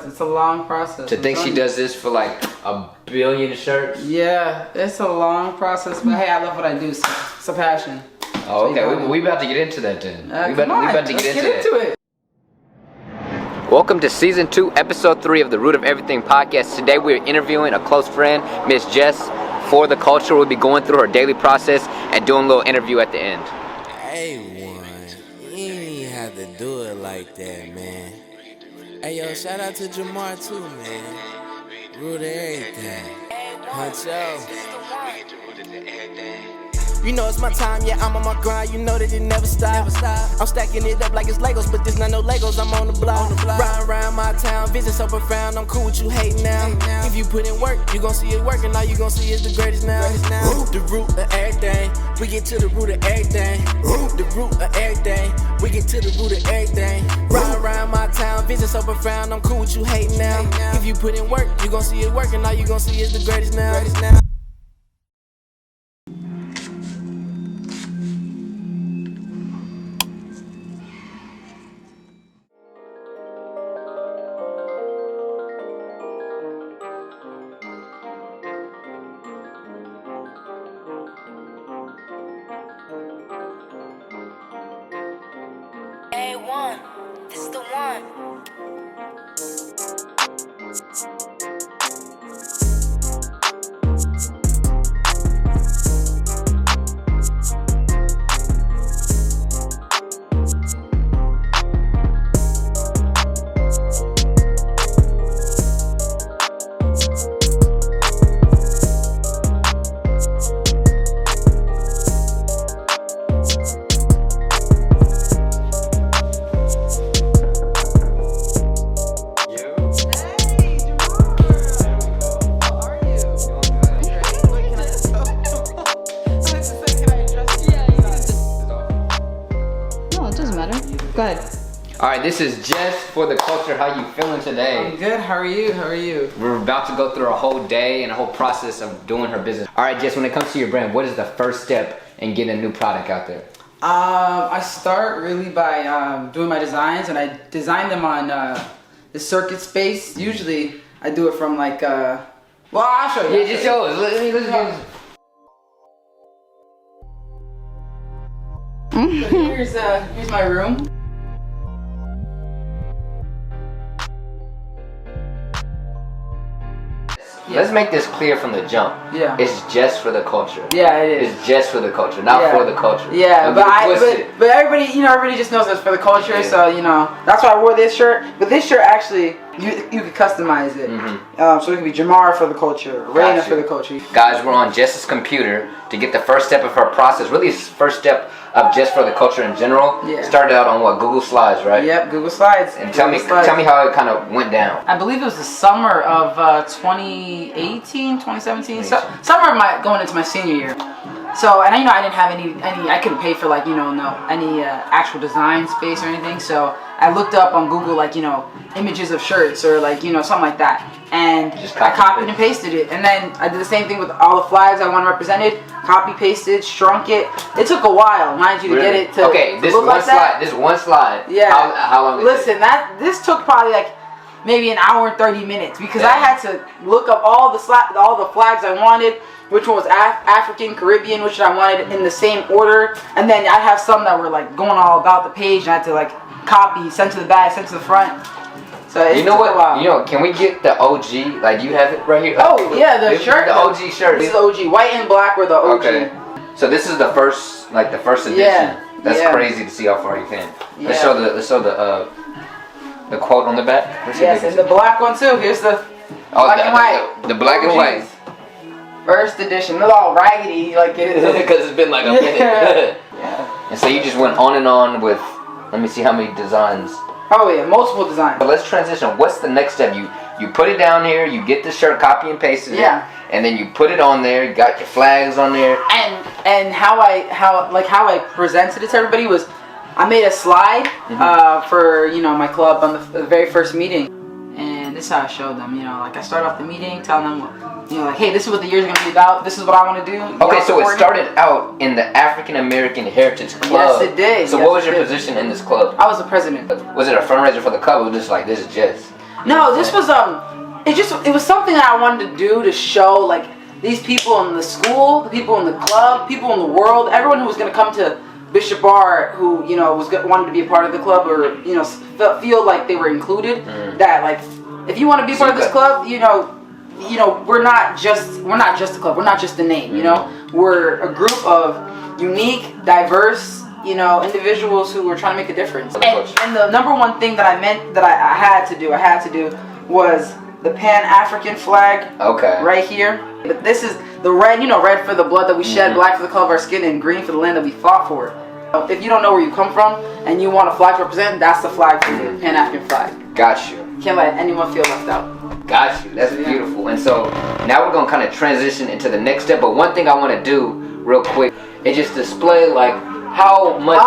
It's a long process. To think she does this for like 1 billion shirts? Yeah, it's a long process, but hey, I love what I do, so it's a passion. Oh, okay, we about to get into that then. We about to get into it. Welcome to Season 2, Episode 3 of the Root of Everything podcast. Today we're interviewing a close friend, Miss Jess, for the culture. We'll be going through her daily process and doing a little interview at the end. Hey, one, you ain't even have to do it like that, man. Hey, yo, shout out to Jamar, too, man. Root of everything. Huncho. You know it's my time, yeah, I'm on my grind, you know that it never stop. I'm stacking it up like it's Legos, but this not no Legos, I'm on the block. Riding around my town, vision so profound, I'm cool with you hating now. If you put in work, you gon' see it working, all you gon' see is the greatest now. The root of everything, we get to the root of everything. The root of everything, we get to the root of everything. Riding around my town, vision so profound, I'm cool with you hating now. If you put in work, you gon' see it working, all you gon' see is the greatest now. A1, this is the one. Go ahead. Alright, this is Jess for the culture. How you feeling today? I'm good. How are you? How are you? We're about to go through a whole day and a whole process of doing her business. Alright, Jess, when it comes to your brand, what is the first step in getting a new product out there? I start really by doing my designs, and I design them on the circuit space. Usually, I do it from like, well, I'll show you. Yeah, just show us. Let's So here's my room. Let's make this clear from the jump. Yeah. It's just for the culture. Yeah, it is. It's just for the culture, not for the culture. Yeah, but everybody just knows it's for the culture. Yeah. So that's why I wore this shirt. But this shirt actually, you could customize it. Mm-hmm. So it could be Jamar for the culture, Raina for the culture. Guys, we're on Jess's computer to get the first step of her process. Really, it's the first step of just for the culture in general. Yeah. Started out on what, Google Slides, right? Yep, Google Slides. And tell me how it kind of went down. I believe it was the summer of 2018, 2017. So, summer of going into my senior year. So, and I didn't have any I couldn't pay for like, any actual design space or anything. So I looked up on Google like, images of shirts or like, something like that. And I copied and pasted it. And then I did the same thing with all the flags I wanted represented. Copy, pasted, shrunk it. It took a while, mind you, to get it to this look one like slide. that. This one slide. Yeah. How long? This took probably like maybe an hour and 30 minutes because I had to look up all the flags I wanted, which one was African, Caribbean, which I wanted in the same order, and then I have some that were like going all about the page, and I had to like copy, send to the back, send to the front. So it took a while. Can we get the OG? Like, do you have it right here? Oh yeah, the shirt. The OG shirt. This is the OG. White and black were the OG. Okay. So this is the first edition. Yeah. That's crazy to see how far you can. Yeah. Let's show the quote on the back. Yes, and the black one too. Here's the black and white. The black and white. First edition. It's all raggedy like it is. Because it's been like a minute. Yeah. And so you just went on and on with, let me see how many designs. Oh yeah, multiple designs. But let's transition. What's the next step? You put it down here, you get the shirt, copy and paste it. Yeah. And then you put it on there, you got your flags on there. And how I presented it to everybody was I made a slide for my club on the very first meeting. And this is how I showed them, like I started off the meeting telling them like, hey, this is what the year's gonna be about. This is what I want to do. Okay, so it started out in the African American Heritage Club. Yes, it did. So what was your position in this club? I was the president. Was it a fundraiser for the club, or just like, this is Jess? No, this was it was something that I wanted to do to show like these people in the school, the people in the club, people in the world, everyone who was going to come to Bishop Bar who, you know, wanted to be a part of the club or, you know, feel like they were included. That like, if you want to be part of this club, you know, we're not just a club. We're not just a name. You know, we're a group of unique, diverse, you know, individuals who are trying to make a difference. And the number one thing that I had to do was the Pan-African flag. Okay. Right here. But this is the red, you know, red for the blood that we shed, black for the color of our skin, and green for the land that we fought for. If you don't know where you come from and you want a flag to represent, that's the flag for you, Pan-African flag. Got you. Can't let anyone feel left out. Got you. That's beautiful. And so now we're going to kind of transition into the next step. But one thing I want to do real quick is just display like how much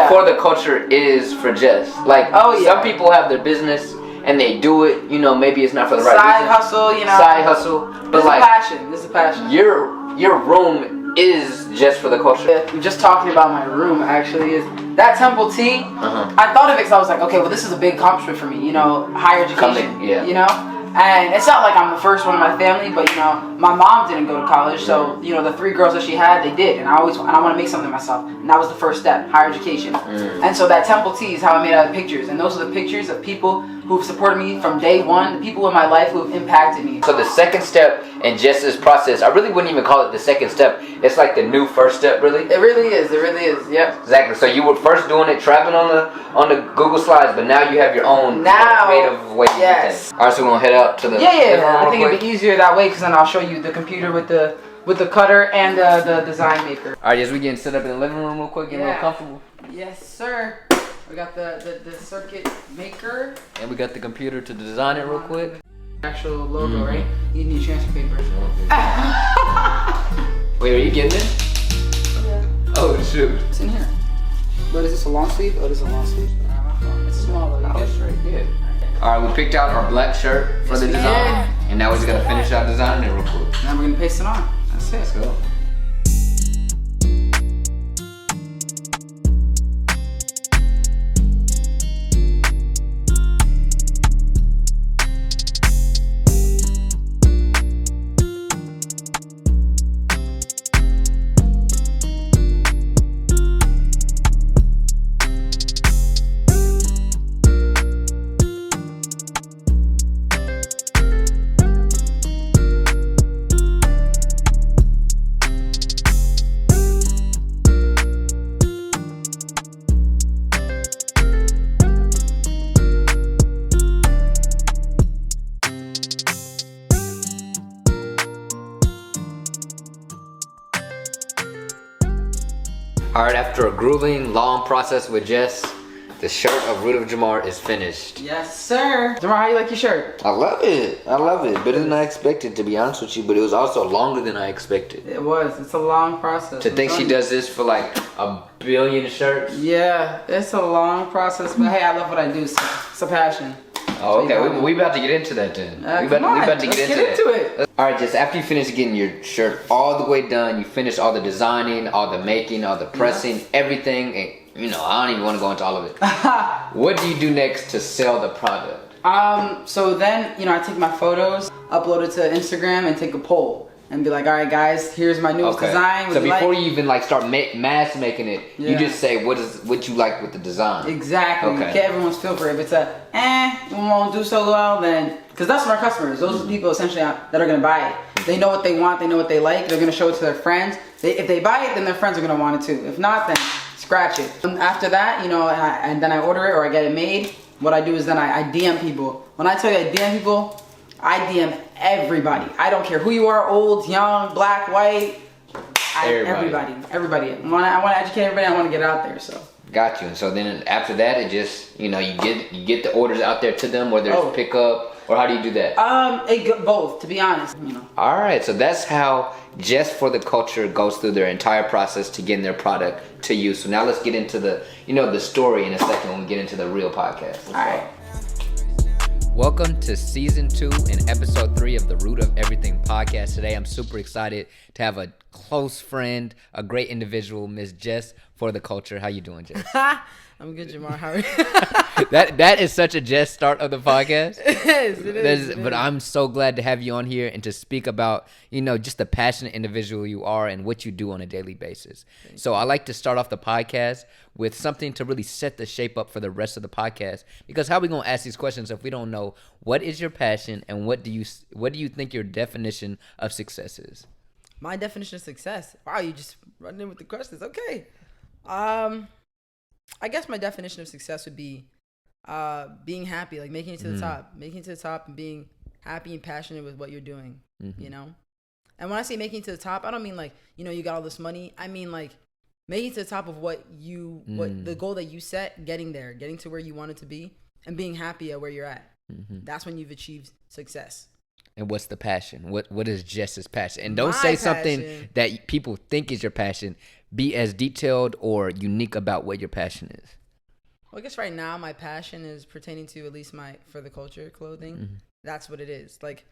for the culture is for Jess. Like some people have their business and they do it, you know, maybe it's not for the right reason. Side hustle, you know. Side hustle. But this like passion. This is passion. Your room is just for the culture. Yeah, just talking about my room actually is that Temple T. I thought of it because I was like, okay, well this is a big accomplishment for me, you know, higher education. You know? And it's not like I'm the first one in my family, but you know, my mom didn't go to college, so you know, the 3 girls that she had, they did, and I want to make something of myself, and that was the first step, higher education. And so that Temple T is how I made out of pictures, and those are the pictures of people who've supported me from day one, the people in my life who've impacted me. So the second step in Jess's process, I really wouldn't even call it the second step. It's like the new first step, really. It really is. Yep. Exactly. So you were first doing it, traveling on the Google Slides, but now you have your own creative way to do things. All right, so we're gonna head out to the I think it'd be easier that way because then I'll show you the computer with the cutter and the design maker. All right, as we getting set up in the living room real quick, getting a little comfortable. Yes, sir. We got the circuit maker. And we got the computer to design it real quick. Actual logo, right? You need transfer paper. Wait, are you getting it? Yeah. Oh, shoot. It's in here. But is this a long sleeve? Oh, this is a long sleeve. It's small though. That's right, yeah. Alright, we picked out our black shirt for the design. And now we just gotta finish out designing it real quick. Now we're gonna paste it on. That's it. Let's go. Alright, after a grueling, long process with Jess, the shirt of Root of Jamar is finished. Yes, sir. Jamar, how you like your shirt? I love it. Better than I expected, to be honest with you, but it was also longer than I expected. It was. It's a long process. To think she does this for like 1 billion shirts? Yeah, it's a long process, but hey, I love what I do, so it's a passion. Oh, okay. We about to get into that then. We about to get into it. All right, Jess, after you finish getting your shirt all the way done, you finish all the designing, all the making, all the pressing, everything, and you know, I don't even want to go into all of it. What do you do next to sell the product? So then, you know, I take my photos, upload it to Instagram, and take a poll. And be like, all right, guys, here's my newest design. So before you even like start mass making it, you just say what you like with the design. Exactly. Get everyone's feel for it. If it's it won't do so well, then because that's our customers. Those are the people essentially that are gonna buy it. They know what they want. They know what they like. They're gonna show it to their friends. If they buy it, then their friends are gonna want it too. If not, then scratch it. And after that, you know, and then I order it or I get it made. What I do is then I DM people. When I tell you I DM people, I DM everybody. I don't care who you are, old, young, black, white. Everybody. I want to educate everybody. I want to get it out there. So. Got you. And so then after that, it just, you know, you get the orders out there to them, whether it's pickup or how do you do that? Both, to be honest. You know. All right. So that's how Just for the Culture goes through their entire process to getting their product to you. So now let's get into the, you know, the story in a second when we get into the real podcast. All right. Welcome to season 2 and episode 3 of the Root of Everything podcast. Today, I'm super excited to have a close friend, a great individual, Miss Jess for the Culture. How you doing, Jess? I'm good, Jamar. How are you? That is such a Jess start of the podcast. It is. But I'm so glad to have you on here and to speak about, just the passionate individual you are and what you do on a daily basis. So I like to start off the podcast with something to really set the shape up for the rest of the podcast. Because how are we going to ask these questions if we don't know what is your passion and what do you think your definition of success is? My definition of success. Wow, you just running in with the questions. Okay. I guess my definition of success would be being happy, like making it to the top and being happy and passionate with what you're doing, And when I say making it to the top, I don't mean like, you got all this money. I mean like making it to the top of what the goal that you set, getting there, getting to where you want it to be and being happy at where you're at. That's when you've achieved success. And what's the passion? What is Jess's passion? And don't say something that people think is your passion. Be as detailed or unique about what your passion is. Well, I guess right now my passion is pertaining to at least my For the Culture clothing. That's what it is. Like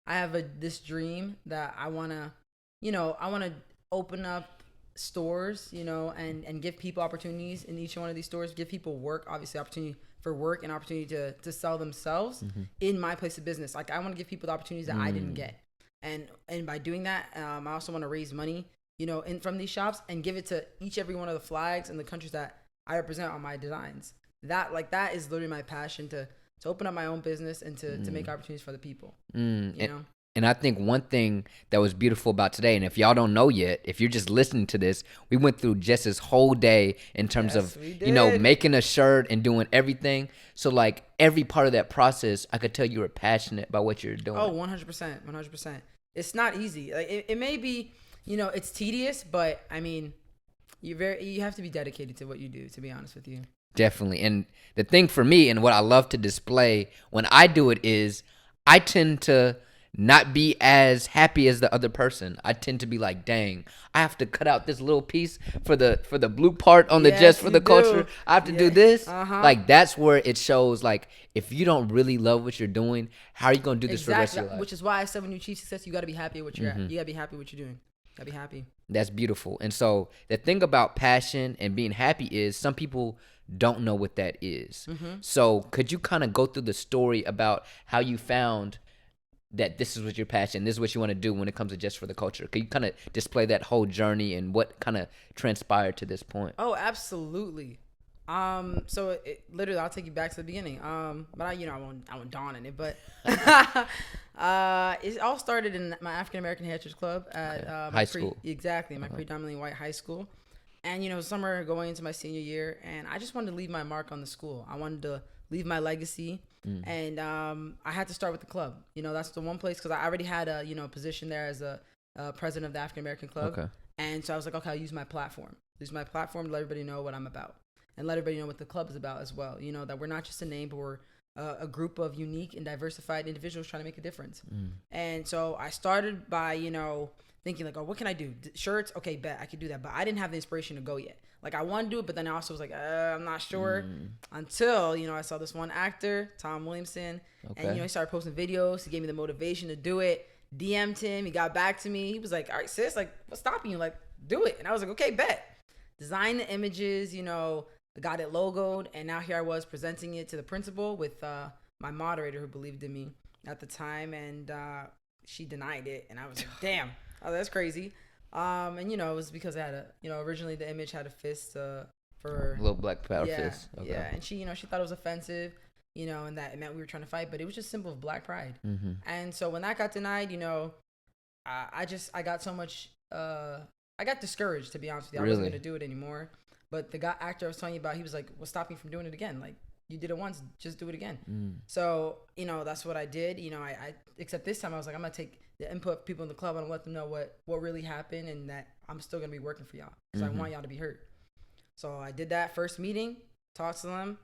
I have this dream that I want to open up stores, and give people opportunities in each one of these stores, give people work, obviously opportunity for work and opportunity to sell themselves in my place of business. Like I want to give people the opportunities that I didn't get. And by doing that, I also want to raise money, from these shops and give it to every one of the flags and the countries that I represent on my designs. That is literally my passion to open up my own business and to make opportunities for the people. And I think one thing that was beautiful about today, and if y'all don't know yet, if you're just listening to this, we went through Jess's whole day in terms of, making a shirt and doing everything. So like every part of that process, I could tell you were passionate about what you're doing. Oh, 100%. It's not easy. Like it may be, it's tedious, but I mean, you have to be dedicated to what you do, to be honest with you. Definitely. And the thing for me and what I love to display when I do it is I tend to not be as happy as the other person. I tend to be like, dang, I have to cut out this little piece for the blue part on the Just for the Culture. I have to do this. Like that's where it shows like if you don't really love what you're doing, how are you going to do this for the rest of your life? Which is why I said when you achieve success, you got to be happy at what you're at. You got to be happy with what you're doing. Got to be happy. That's beautiful. And so the thing about passion and being happy is some people don't know what that is. So could you kind of go through the story about how you found that this is what your passion, this is what you want to do when it comes to Just for the Culture? Can you kind of display that whole journey and what kind of transpired to this point? Oh, absolutely. So literally, I'll take you back to the beginning. But I won't dawn in it. But it all started in my African American Heritage Club at high school. Exactly, my predominantly white high school. And summer going into my senior year, and I just wanted to leave my mark on the school. I wanted to leave my legacy. And I had to start with the club. That's the one place because I already had a position there as a president of the African American Club. Okay. And so I was like, okay, I'll use my platform. To let everybody know what I'm about and let everybody know what the club is about as well. That we're not just a name, but we're a group of unique and diversified individuals trying to make a difference. And so I started by thinking like, oh, what can I do? Shirts? Okay, bet I could do that. But I didn't have the inspiration to go yet. Like I want to do it, but then I also was like, I'm not sure until, I saw this one actor, Tom Williamson, and, he started posting videos. He gave me the motivation to do it, DM'd him. He got back to me. He was like, all right, sis, like what's stopping you? Like do it. And I was like, okay, bet. Design the images, got it logoed. And now here I was presenting it to the principal with my moderator who believed in me at the time. And she denied it. And I was like, damn, oh, that's crazy. And it was because it had originally the image had a fist for a little black powder fist. Okay. Yeah, and she thought it was offensive, and that it meant we were trying to fight, but it was just symbol of black pride. And so when that got denied, I got so much, I got discouraged, to be honest with you. I wasn't gonna do it anymore. But the actor I was telling you about, he was like, "What's stopping you from doing it again? Like you did it once, just do it again." So that's what I did. I except this time I was like, I'm gonna take the input of people in the club and let them know what really happened and that I'm still gonna be working for y'all because I want y'all to be heard. So I did that first meeting, talked to them,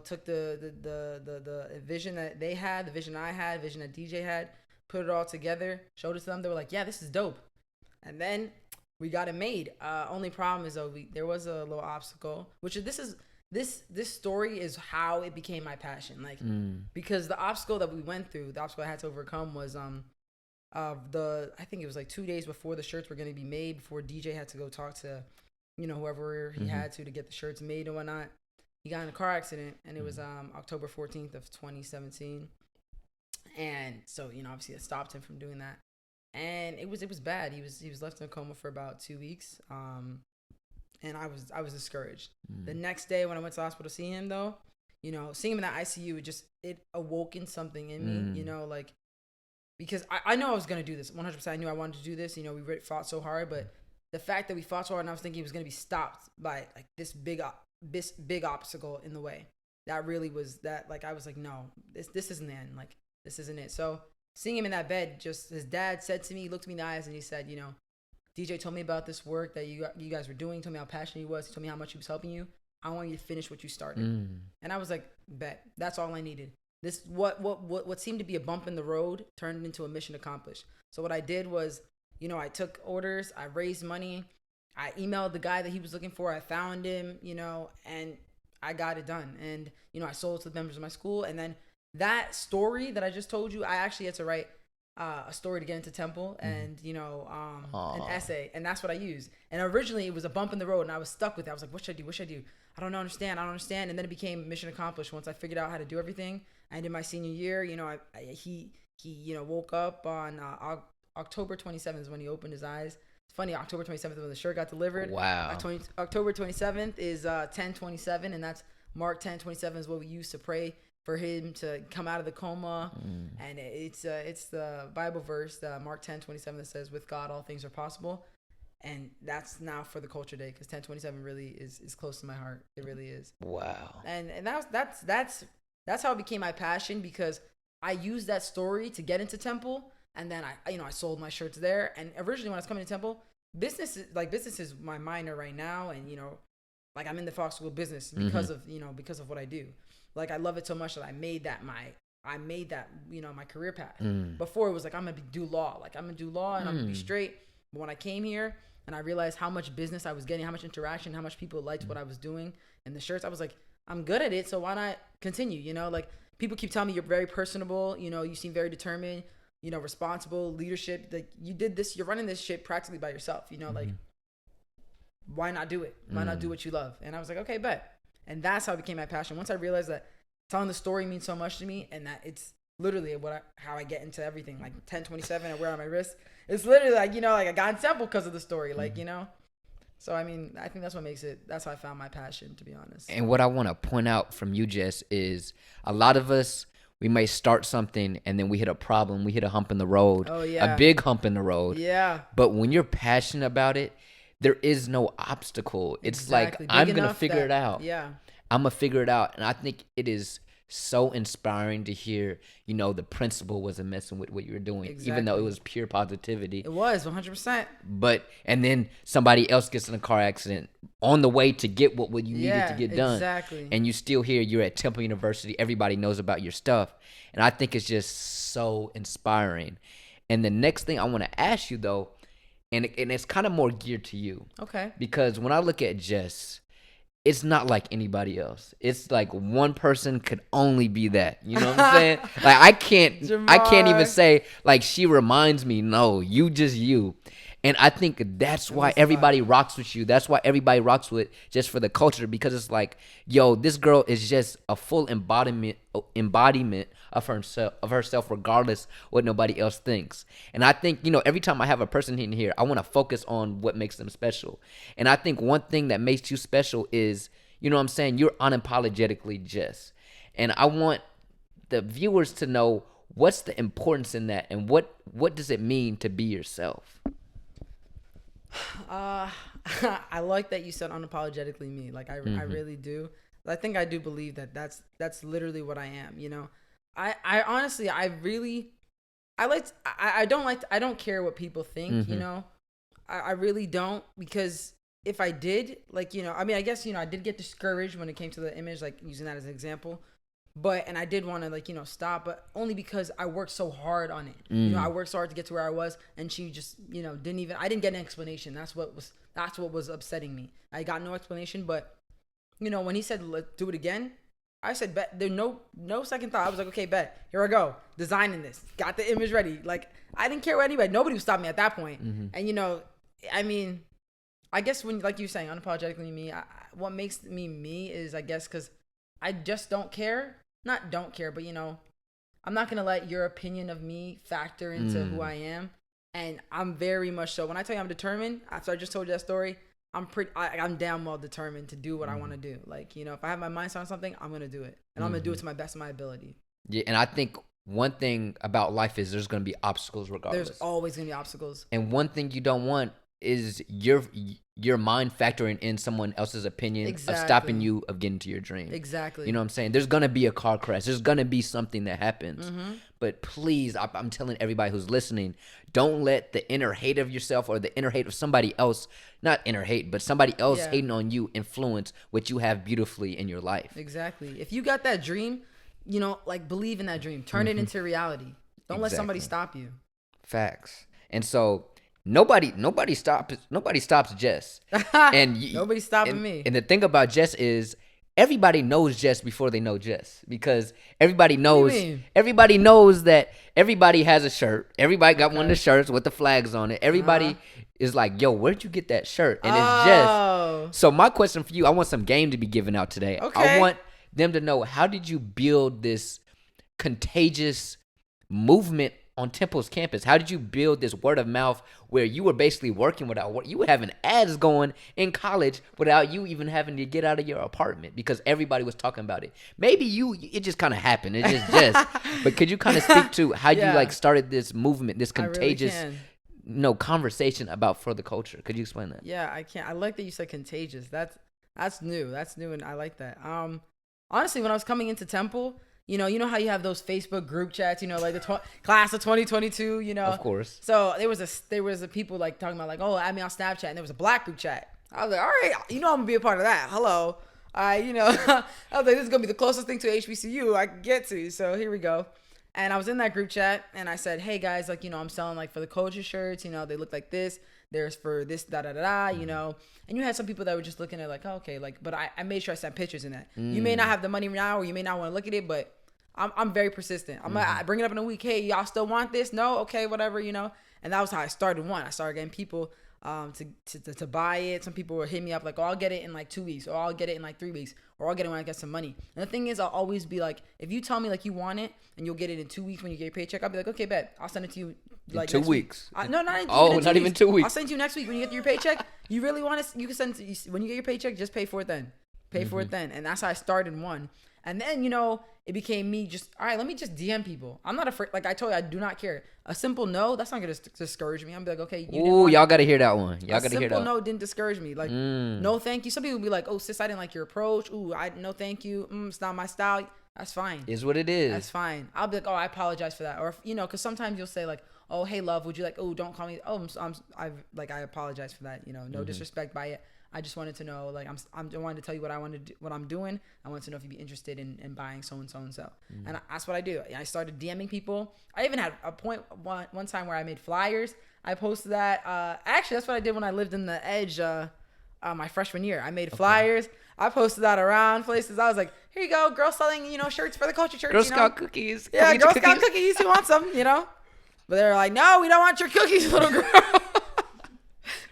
took the vision that they had, the vision I had, vision that DJ had, put it all together, showed it to them. They were like, yeah, this is dope. And then we got it made. Only problem is though, there was a little obstacle, which is this story is how it became my passion. Like because the obstacle that we went through, the obstacle I had to overcome was I think it was like 2 days before the shirts were going to be made, before DJ had to go talk to whoever he had to get the shirts made and whatnot. he got in a car accident, and it was October 14th of 2017. And so, you know, obviously it stopped him from doing that. And it was bad. He was left in a coma for about 2 weeks. And I was discouraged. The next day when I went to the hospital to see him, though, you know, seeing him in the ICU, it awoken something in me, you know, like, because I know I was going to do this 100%. I knew I wanted to do this. You know, we fought so hard, but the fact that we fought so hard, and I was thinking it was going to be stopped by like this big obstacle in the way. That really was that, like, I was like, no, this isn't the end. Like, this isn't it. So seeing him in that bed, just his dad said to me, he looked me in the eyes and he said, you know, DJ told me about this work that you guys were doing. He told me how passionate he was. He told me how much he was helping you. I want you to finish what you started. And I was like, bet. That's all I needed. This what seemed to be a bump in the road turned into a mission accomplished. So what I did was, you know, I took orders, I raised money, I emailed the guy that he was looking for, I found him, you know, and I got it done. And, you know, I sold it to the members of my school. And then that story that I just told you, I actually had to write a story to get into Temple and, you know, an essay. And that's what I used. And originally it was a bump in the road and I was stuck with it. I was like, what should I do? What should I do? I don't understand. And then it became mission accomplished once I figured out how to do everything. I did my senior year. You know, he you know, woke up on October 27th is when he opened his eyes. It's funny, October 27th when the shirt got delivered. Wow. October 27th is 10/27, and that's Mark 10/27 is what we use to pray for him to come out of the coma. And it's the Bible verse, Mark 10/27, that says, with God all things are possible. And that's now for the culture day, because 10/27 really is close to my heart. It really is. Wow. And that's how it became my passion, because I used that story to get into Temple. And then I sold my shirts there. And originally when I was coming to Temple, business is my minor right now. And, you know, like, I'm in the Fox School of Business because of what I do. Like, I love it so much that I made that, you know, my career path. Before it was like, I'm going to do law. Like, I'm going to do law and I'm going to be straight. But when I came here and I realized how much business I was getting, how much interaction, how much people liked what I was doing and the shirts, I was like, I'm good at it. So why not continue? You know, like, people keep telling me you're very personable. You know, you seem very determined, you know, responsible, leadership. Like, you did this, you're running this shit practically by yourself, you know, like, why not do it? Why not do what you love? And I was like, okay, bet. And that's how it became my passion. Once I realized that telling the story means so much to me, and that it's literally how I get into everything. Like 10/27 I wear on my wrist. It's literally like, you know, like I got in Temple because of the story, like, you know. So, I mean, I think that's what makes it, that's how I found my passion, to be honest. And what I want to point out from you, Jess, is a lot of us, we may start something and then we hit a problem. We hit a hump in the road. Oh, yeah. A big hump in the road. Yeah. But when you're passionate about it, there is no obstacle. It's exactly. like, I'm going to figure it out. Yeah. I'm going to figure it out. And I think it is so inspiring to hear, you know, the principal wasn't messing with what you were doing, even though it was pure positivity. It was 100%. And then somebody else gets in a car accident on the way to get what you needed to get done. Exactly. And you still here, you're at Temple University. Everybody knows about your stuff. And I think it's just so inspiring. And the next thing I want to ask you, though, and it's kind of more geared to you. Okay. Because when I look at Jess, it's not like anybody else. It's like one person could only be that. You know what I'm saying? Like, I can't even say, like, she reminds me. No, you just you. And I think that's why everybody rocks with you. That's why everybody rocks with Just for the culture, because it's like, yo, this girl is just a full embodiment of herself, regardless what nobody else thinks. And I think, you know, every time I have a person in here, I want to focus on what makes them special. And I think one thing that makes you special is, you know what I'm saying, you're unapologetically Jess. And I want the viewers to know, what's the importance in that, and what does it mean to be yourself? I like that you said unapologetically me. Like, I really do. I think I do believe that that's literally what I am. You know, I honestly, I don't care what people think. You know, I really don't, because if I did, like, you know, I mean, I guess, you know, I did get discouraged when it came to the image, like, using that as an example. And I did want to, like, you know, stop, but only because I worked so hard on it. You know, I worked so hard to get to where I was, and she just, you know, I didn't get an explanation. That's what was upsetting me. I got no explanation, but, you know, when he said, let's do it again, I said, bet. There's no second thought. I was like, okay, bet. Here I go. Designing this. Got the image ready. Like, I didn't care what anybody, nobody would stop me at that point. And, you know, I mean, I guess when, like you're saying, unapologetically me, what makes me me is, I guess, because I just don't care. Not don't care, but, you know, I'm not going to let your opinion of me factor into who I am. And I'm very much so. When I tell you I'm determined, after I just told you that story, I'm damn well determined to do what I want to do. Like, you know, if I have my mind on something, I'm going to do it. And I'm going to do it to my best of my ability. Yeah, and I think one thing about life is there's going to be obstacles regardless. There's always going to be obstacles. And one thing you don't want is your mind factoring in someone else's opinion of stopping you of getting to your dream. Exactly. You know what I'm saying? There's going to be a car crash. There's going to be something that happens. But please, I'm telling everybody who's listening, don't let the inner hate of yourself or the inner hate of somebody else, not inner hate, but somebody else hating on you influence what you have beautifully in your life. Exactly. If you got that dream, you know, like, believe in that dream. Turn it into reality. Don't let somebody stop you. Facts. And so nobody stops Jess. And nobody's stopping me. And the thing about Jess is everybody knows Jess before they know Jess, because everybody knows that everybody has a shirt. Everybody got one of the shirts with the flags on it. Everybody is like, yo, where'd you get that shirt? And it's Jess. So my question for you, I want some game to be given out today. Okay. I want them to know, how did you build this contagious movement on Temple's campus? How did you build this word of mouth where you were basically working without work? You were having ads going in college without you even having to get out of your apartment because everybody was talking about it. Maybe it just kind of happened. It just. But could you kind of speak to how you like started this movement, this contagious, conversation about for the culture? Could you explain that? Yeah, I can. I like that you said contagious. That's new. That's new, and I like that. Honestly, when I was coming into Temple, you know how you have those Facebook group chats, you know, like the class of 2022, you know. Of course. So there was a people like talking about like, oh, add me on Snapchat, and there was a black group chat. I was like, all right, you know, I'm gonna be a part of that. Hello, you know, I was like, this is gonna be the closest thing to HBCU I can get to. So here we go. And I was in that group chat, and I said, hey guys, like, you know, I'm selling like for the culture shirts, you know, they look like this. There's for this, you know. And you had some people that were just looking at like, oh, okay, like, but I made sure I sent pictures in that. You may not have the money now, or you may not want to look at it, but I'm very persistent. I bring it up in a week. Hey, y'all still want this? No? Okay, whatever, you know. And that was how I started one. I started getting people to buy it. Some people would hit me up like, oh, I'll get it in like 2 weeks, or I'll get it in like 3 weeks, or I'll get it when I get some money. And the thing is, I'll always be like, if you tell me like you want it and you'll get it in 2 weeks when you get your paycheck, I'll be like, okay, bet. I'll send it to you like in 2 weeks. No, not even 2 weeks. I'll send it to you next week when you get your paycheck. You really want it? You can send it when you get your paycheck. Just pay for it then. For it then. And that's how I started one. And then, you know, it became me just, all right, let me just DM people. I'm not afraid. Like I told you, I do not care. A simple no, that's not going to discourage me. I'm be like, okay. Y'all got to hear that one. Y'all got to hear that. A simple no didn't discourage me. Like, no, thank you. Some people will be like, oh, sis, I didn't like your approach. Ooh, no, thank you. It's not my style. That's fine. Is what it is. That's fine. I'll be like, oh, I apologize for that. Or, you know, because sometimes you'll say like, oh, hey, love, would you like, oh, don't call me. Oh, I apologize for that. You know, no disrespect by it. I just wanted to know, like, I wanted to tell you what I wanted to do, what I'm doing. I wanted to know if you'd be interested in buying so and so and so. And that's what I do. I started DMing people. I even had a point one time where I made flyers. I posted that. Actually, that's what I did when I lived in the Edge my freshman year. I made flyers. I posted that around places. I was like, here you go, girl selling, you know, shirts for the culture church. Girl Scout cookies. Yeah, Girl Scout cookies. Who wants some, you know? But they're like, no, we don't want your cookies, little girl.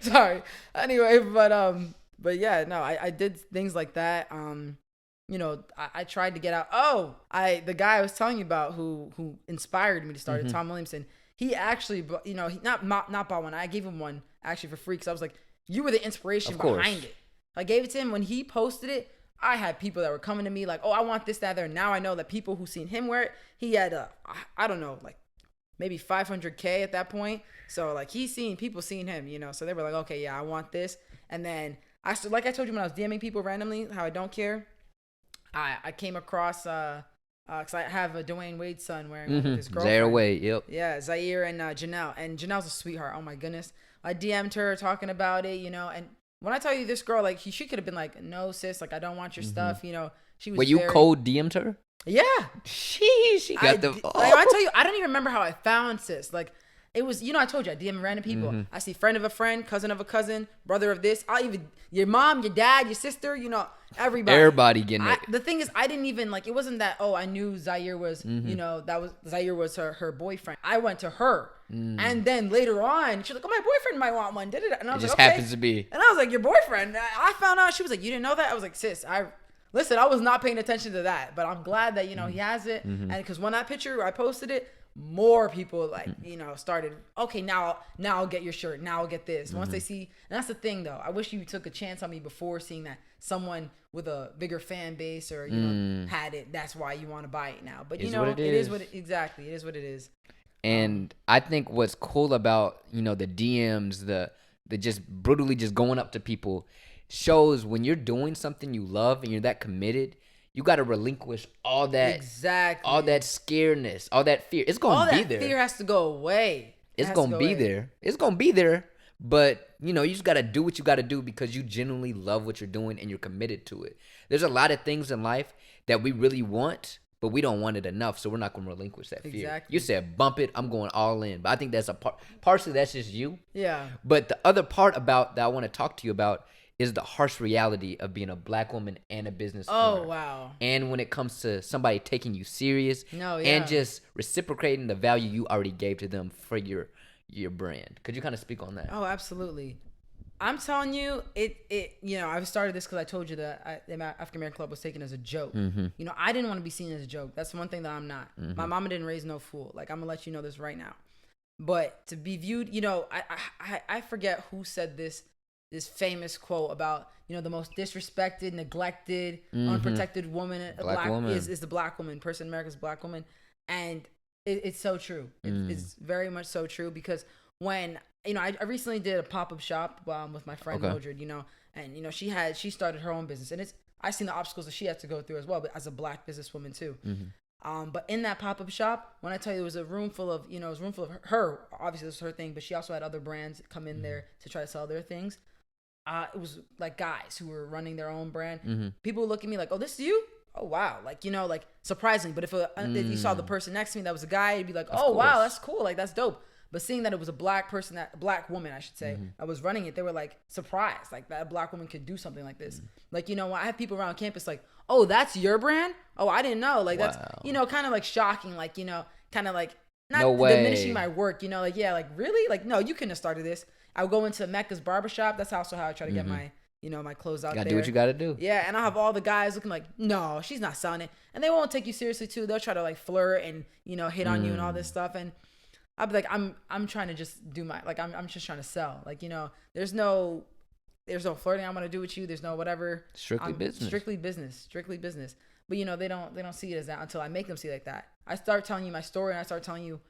Sorry. Anyway, but yeah, no, I did things like that. You know, I tried to get out. The guy I was telling you about who inspired me to start it, Tom Williamson. He actually, you know, he not bought one. I gave him one actually for free because I was like, you were the inspiration behind it. I gave it to him when he posted it. I had people that were coming to me like, oh, I want this, that, there. Now I know that people who seen him wear it, he had I don't know, like maybe 500K at that point. So like people seeing him, you know, so they were like, okay, yeah, I want this. And then like I told you when I was DMing people randomly, how I don't care. I came across, cause I have a Dwayne Wade's son wearing his girlfriend. Zaire Wade, yep. Yeah, Zaire and Janelle. And Janelle's a sweetheart. Oh my goodness. I DM'd her talking about it, you know, and when I tell you this girl, like she could have been like, no sis, like I don't want your stuff, you know. She was. Wait, you cold DM'd her? Yeah. She got the. Like I tell you, I don't even remember how I found sis. Like it was, I told you, I DM random people. I see friend of a friend, cousin of a cousin, brother of this. I'll even, your mom, your dad, your sister, everybody. Everybody getting it. The thing is, I didn't even, it wasn't that, I knew Zaire was, Zaire was her boyfriend. I went to her. And then later on, she's like, my boyfriend might want one. And I was just like, okay. happens to be. And I was like, your boyfriend? I found out, she was like, you didn't know that? I was like, sis, listen, I was not paying attention to that, but I'm glad that, he has it. And because when that picture, I posted it, more people started, okay, now I'll get your shirt. Now I'll get this. Once they see, and that's the thing though. I wish you took a chance on me before seeing that someone with a bigger fan base or, had it. That's why you want to buy it now. But it is what it is. And I think what's cool about, the DMs, the just brutally just going up to people shows when you're doing something you love and you're that committed, you got to relinquish all that, all that scaredness, all that fear. It's going to be there. All that fear has to go away. It's going to be there. It's going to be there. But, you just got to do what you got to do because you genuinely love what you're doing and you're committed to it. There's a lot of things in life that we really want, but we don't want it enough, so we're not going to relinquish that fear. Exactly. You said bump it, I'm going all in. But I think that's partially that's just you. Yeah. But the other part about that I want to talk to you about is the harsh reality of being a black woman and a business owner. Oh, wow. And when it comes to somebody taking you serious and just reciprocating the value you already gave to them for your brand. Could you kind of speak on that? Oh, absolutely. I'm telling you, I've started this because I told you that the African American Club was taken as a joke. I didn't want to be seen as a joke. That's one thing that I'm not. My mama didn't raise no fool. I'm going to let you know this right now. But to be viewed, I forget who said this famous quote about, the most disrespected, neglected, unprotected woman, is the black woman, person in America's black woman. And it's so true. It's very much so true because when, I recently did a pop-up shop with my friend Mildred, and, she started her own business. And I seen the obstacles that she had to go through as well, but as a black businesswoman too. But in that pop-up shop, when I tell you it was a room full of, her, obviously this was her thing, but she also had other brands come in there to try to sell their things. It was like guys who were running their own brand. People would look at me like, oh, this is you? Oh, wow. Surprising. But if you saw the person next to me that was a guy, you'd be like, oh, wow, that's cool. That's dope. But seeing that it was a black person, a black woman, I should say, that was running it, they were surprised. That a black woman could do something like this. I have people around campus oh, that's your brand? Oh, I didn't know. That's, kind of shocking. Kind of not no way. Diminishing my work, really? No, you couldn't have started this. I would go into Mecca's barbershop. That's also how I try to get my, my clothes out there. Gotta do what you gotta do. Yeah, and I'll have all the guys looking no, she's not selling it. And they won't take you seriously too. They'll try to flirt and, hit on you and all this stuff. And I'll be like, I'm trying to just do my, I'm just trying to sell. There's no flirting I want to do with you. There's no whatever. Strictly business. But they don't see it as that until I make them see it like that. I start telling you my story and I start telling you,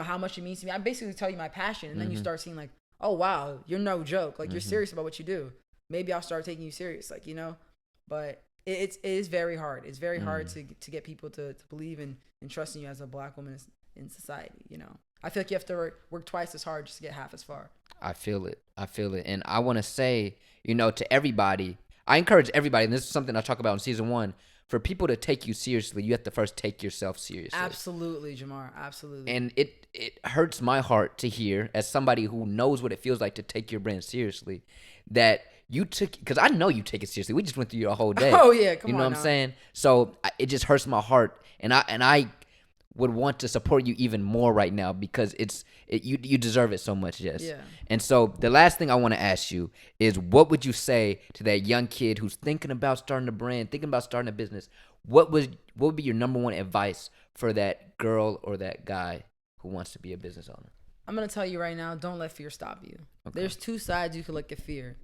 how much it means to me. I basically tell you my passion and then you start seeing oh wow, you're no joke. You're serious about what you do. Maybe I'll start taking you serious. But it is very hard. It's very hard to get people to believe and trust in you as a black woman in society. I feel like you have to work twice as hard just to get half as far. I feel it. And I want to say, to everybody, I encourage everybody, and this is something I talk about in season 1, for people to take you seriously, you have to first take yourself seriously. Absolutely, Jamar. Absolutely. And it hurts my heart to hear, as somebody who knows what it feels like to take your brand seriously, that you took, because I know you take it seriously. We just went through your whole day. Oh yeah, come on. You know what I'm saying? So it just hurts my heart, and I would want to support you even more right now because you deserve it so much, Jess. Yeah. And so the last thing I want to ask you is, what would you say to that young kid who's thinking about starting a brand, thinking about starting a business? What would be your number one advice for that girl or that guy who wants to be a business owner? I'm going to tell you right now, don't let fear stop you. Okay. There's two sides you can look at fear.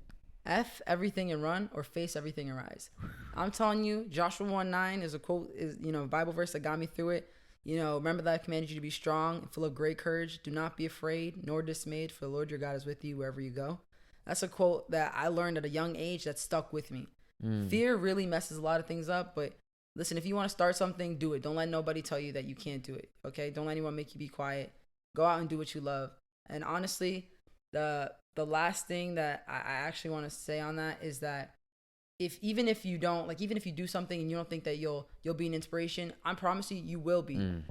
F everything and run, or face everything and rise. I'm telling you, Joshua 1:9 is a quote, a Bible verse that got me through it. Remember that I commanded you to be strong and full of great courage. Do not be afraid nor dismayed, for the Lord your God is with you wherever you go. That's a quote that I learned at a young age that stuck with me. Fear really messes a lot of things up, but listen, if you want to start something, do it. Don't let nobody tell you that you can't do it, okay? Don't let anyone make you be quiet. Go out and do what you love. And honestly, the last thing that I actually want to say on that is that even if you do something and you don't think that you'll be an inspiration, I promise you will be.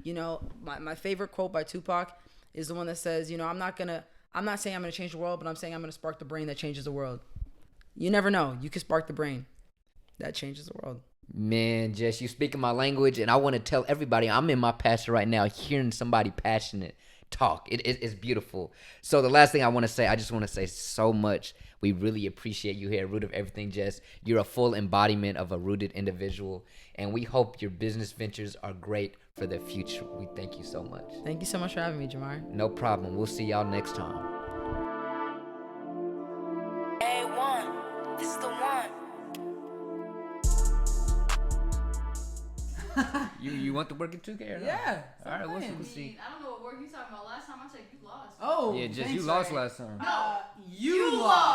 My favorite quote by Tupac is the one that says, you know, I'm not saying I'm gonna change the world, but I'm saying I'm gonna spark the brain that changes the world. You never know. You can spark the brain that changes the world. Man, Jess, you speaking my language, and I want to tell everybody I'm in my passion right now, hearing somebody passionate talk. It's beautiful. So the last thing I want to say, I just want to say so much. We really appreciate you here at Root of Everything, Jess. You're a full embodiment of a rooted individual, and we hope your business ventures are great for the future. We thank you so much. Thank you so much for having me, Jamar. No problem. We'll see y'all next time. A1, this is the one. You want to work it too, Karen? Yeah. All right, we'll see. I don't know what work you talking about. Last time I said you lost. Oh. Yeah, Jess, thanks, you lost Ray. last time. You lost.